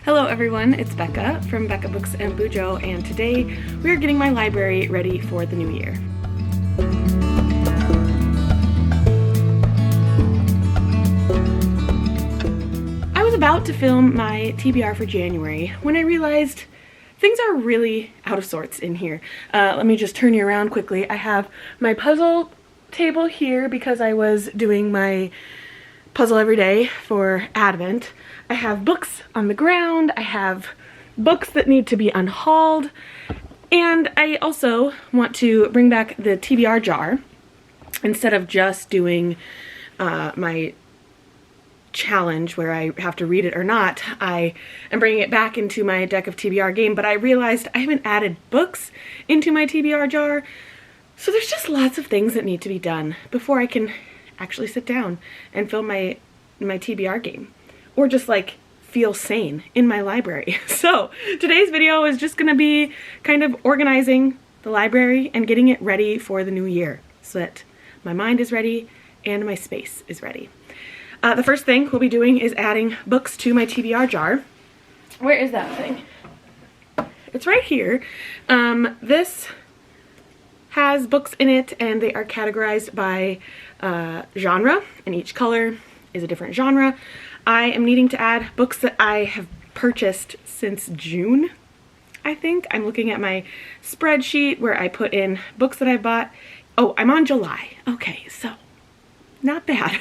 Hello everyone, it's Becca from Becca Books and Bujo, and today we are getting my library ready for the new year. I was about to film my TBR for January when I realized things are really out of sorts in here. Let me just turn you around quickly. I have my puzzle table here because I was doing my puzzle every day for Advent. I have books on the ground, I have books that need to be unhauled, and I also want to bring back the TBR jar. Instead of just doing my challenge where I have to read it or not, I am bringing it back into my deck of TBR game, but I realized I haven't added books into my TBR jar, so there's just lots of things that need to be done before I can actually sit down and film my TBR game, or just like feel sane in my library. So today's video is just gonna be kind of organizing the library and getting it ready for the new year so that my mind is ready and my space is ready. The first thing we'll be doing is adding books to my TBR jar. Where is that thing? It's right here. This has books in it and they are categorized by genre, and each color is a different genre. I am needing to add books that I have purchased since June, I think. I'm looking at my spreadsheet where I put in books that I bought. Oh, I'm on July. Okay, so not bad.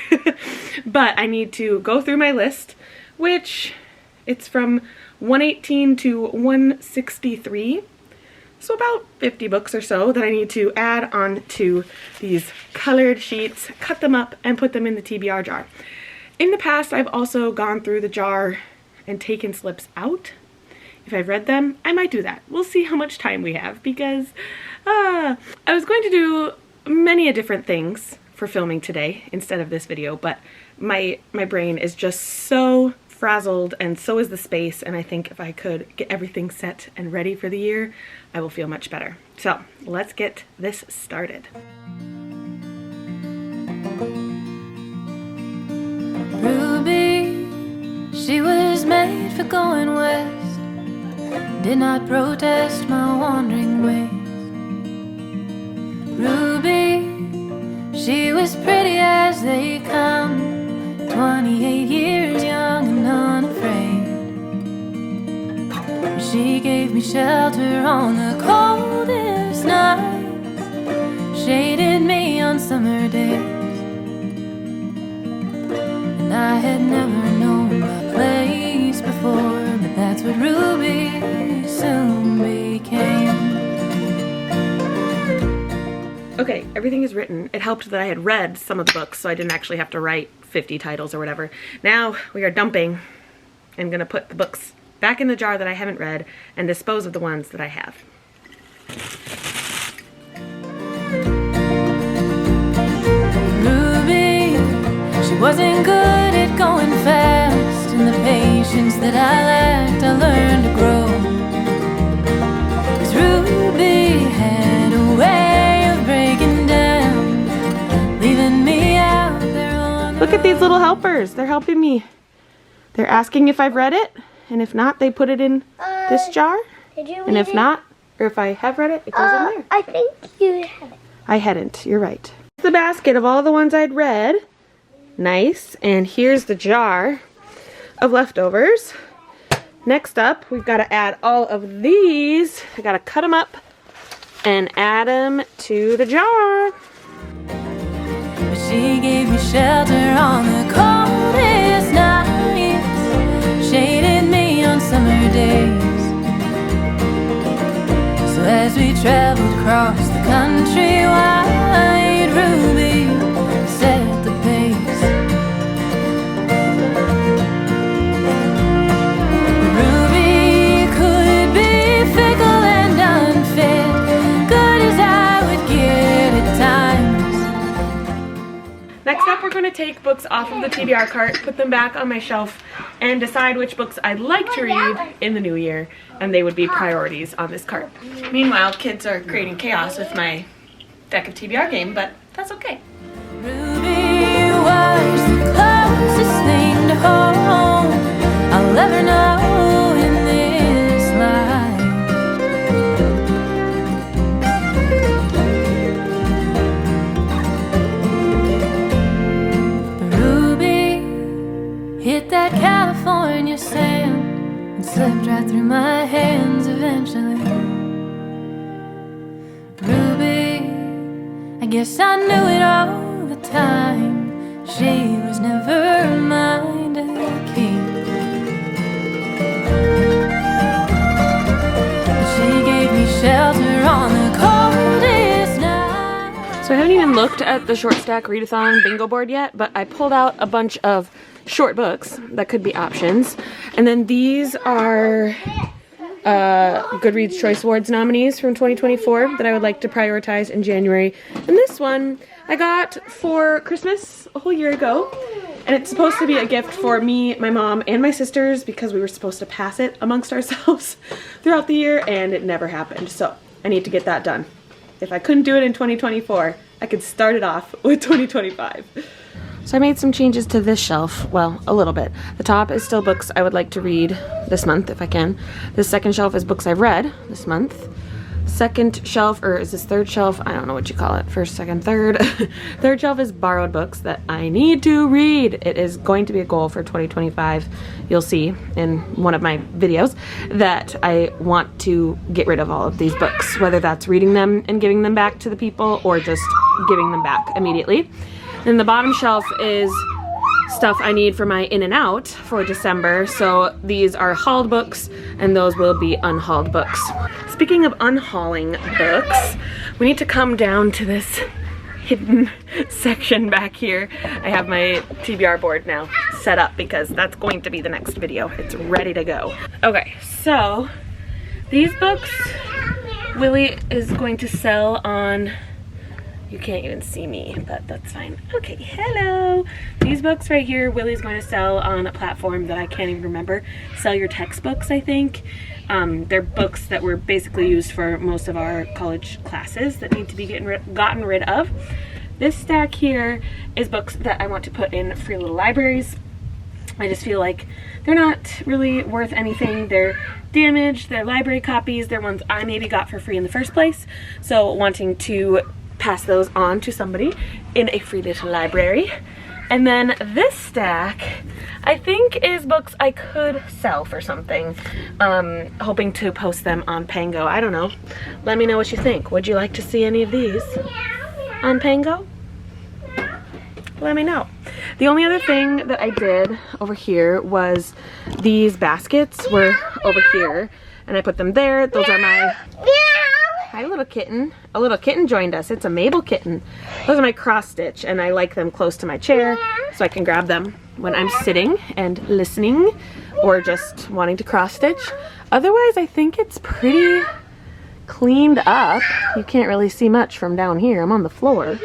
But I need to go through my list, which it's from 118 to 163. So about 50 books or so that I need to add on to these colored sheets, cut them up, and put them in the TBR jar. In the past, I've also gone through the jar and taken slips out. If I've read them, I might do that. We'll see how much time we have, because I was going to do many different things for filming today instead of this video, but my brain is just so frazzled, and so is the space, and I think if I could get everything set and ready for the year, I will feel much better. So let's get this started. Ruby, she was made for going west, did not protest my wandering ways. Ruby, she was pretty as they come, 28 years young and unafraid. She gave me shelter on the coldest nights, shaded me on summer days. And I had never known my place before, but that's what Ruby soon became. Okay, everything is written. It helped that I had read some of the books, so I didn't actually have to write 50 titles or whatever. Now we are dumping. I'm gonna put the books back in the jar that I haven't read and dispose of the ones that I have. Ruby, she wasn't good at going fast, and the patience that I lacked I learned to grow. 'Cause Ruby had a way of breaking down, leaving me out there on the Look at these little helpers. They're helping me. They're asking if I've read it, and if not, they put it in this jar. Did you And if not, or if I have read it, it goes in there. I think you have it. I hadn't. You're right. The basket of all the ones I'd read. Nice. And here's the jar of leftovers. Next up, we've got to add all of these. I got to cut them up and add them to the jar. But she gave me shelter on the coldest nights, shaded me on summer days. So as we traveled across the country wide, Ruby set the pace. Ruby could be fickle and unfit, good as I would get at times. Next up, we're going to take books off of the TBR cart, put them back on my shelf, and decide which books I'd like to read in the new year, and they would be priorities on this cart. Meanwhile, kids are creating chaos with my deck of TBR game, but that's okay. Ruby was the closest thing to home I'll ever know. slipped right through my hands eventually. Ruby, I guess I knew it all the time. She was never mine to keep. She gave me shelter on the coldest night. So I haven't even looked at the short stack readathon bingo board yet, but I pulled out a bunch of short books that could be options. And then these are Goodreads Choice Awards nominees from 2024 that I would like to prioritize in January. And this one I got for Christmas a whole year ago. And it's supposed to be a gift for me, my mom, and my sisters because we were supposed to pass it amongst ourselves throughout the year, and it never happened. So I need to get that done. If I couldn't do it in 2024, I could start it off with 2025. So I made some changes to this shelf, well, a little bit. The top is still books I would like to read this month if I can. The second shelf is books I've read this month. Second shelf, or is this third shelf? I don't know what you call it. First, second, third. Third shelf is borrowed books that I need to read. It is going to be a goal for 2025. You'll see in one of my videos that I want to get rid of all of these books, whether that's reading them and giving them back to the people or just giving them back immediately. And the bottom shelf is stuff I need for my in and out for December. So these are hauled books and those will be unhauled books. Speaking of unhauling books, we need to come down to this hidden section back here. I have my TBR board now set up because that's going to be the next video. It's ready to go. Okay, so these books Willie is going to sell on, you can't even see me, but that's fine. Okay, hello. These books right here, Willie's going to sell on a platform that I can't even remember. Sell Your Textbooks, I think. They're books that were basically used for most of our college classes that need to be gotten rid of. This stack here is books that I want to put in free little libraries. I just feel like they're not really worth anything. They're damaged, they're library copies, they're ones I maybe got for free in the first place. So wanting to pass those on to somebody in a free little library. And then this stack, I think, is books I could sell for something. Hoping to post them on Pango. I don't know. Let me know what you think. Would you like to see any of these on Pango? Let me know. The only other thing that I did over here was these baskets were over here and I put them there. Those are my... Hi, little kitten. A little kitten joined us. It's a Mabel kitten. Those are my cross stitch and I like them close to my chair so I can grab them when I'm sitting and listening or just wanting to cross stitch. Otherwise, I think it's pretty cleaned up. You can't really see much from down here. I'm on the floor.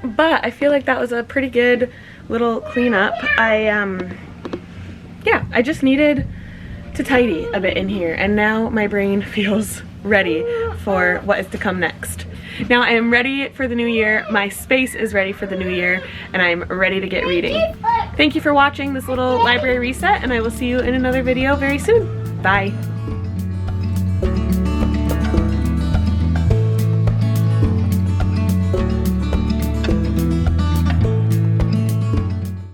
But I feel like that was a pretty good little cleanup. Yeah, I just needed to tidy a bit in here and now my brain feels ready for what is to come next. Now I am ready for the new year, my space is ready for the new year, and I'm ready to get reading. Thank you for watching this little library reset, and I will see you in another video very soon. Bye.